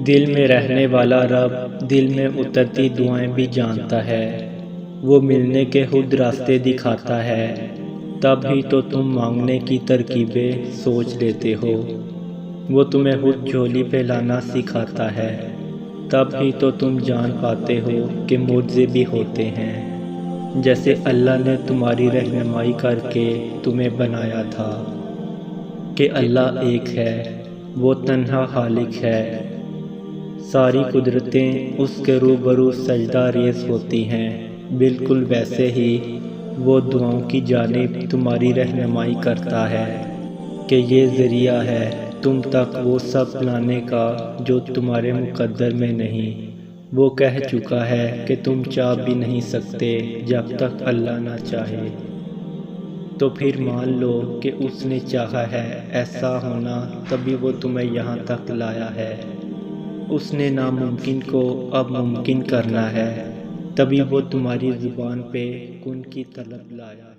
دل میں رہنے والا رب دل میں اترتی دعائیں بھی جانتا ہے، وہ ملنے کے خود راستے دکھاتا ہے، تب ہی تو تم مانگنے کی ترکیبیں سوچ لیتے ہو، وہ تمہیں خود جھولی پہ لانا سکھاتا ہے، تب ہی تو تم جان پاتے ہو کہ معجزے بھی ہوتے ہیں، جیسے اللہ نے تمہاری رہنمائی کر کے تمہیں بنایا تھا، کہ اللہ ایک ہے، وہ تنہا خالق ہے، ساری قدرتیں اس کے روبرو سجدہ ریز ہوتی ہیں، بالکل ویسے ہی وہ دعاؤں کی جانب تمہاری رہنمائی کرتا ہے، کہ یہ ذریعہ ہے تم تک وہ سب لانے کا جو تمہارے مقدر میں نہیں، وہ کہہ چکا ہے کہ تم چاہ بھی نہیں سکتے جب تک اللہ نہ چاہے، تو پھر مان لو کہ اس نے چاہا ہے ایسا ہونا، تبھی وہ تمہیں یہاں تک لایا ہے، اس نے ناممکن کو اب ممکن کرنا ہے، تبھی وہ تمہاری زبان پہ کن کی طلب لایا ہے۔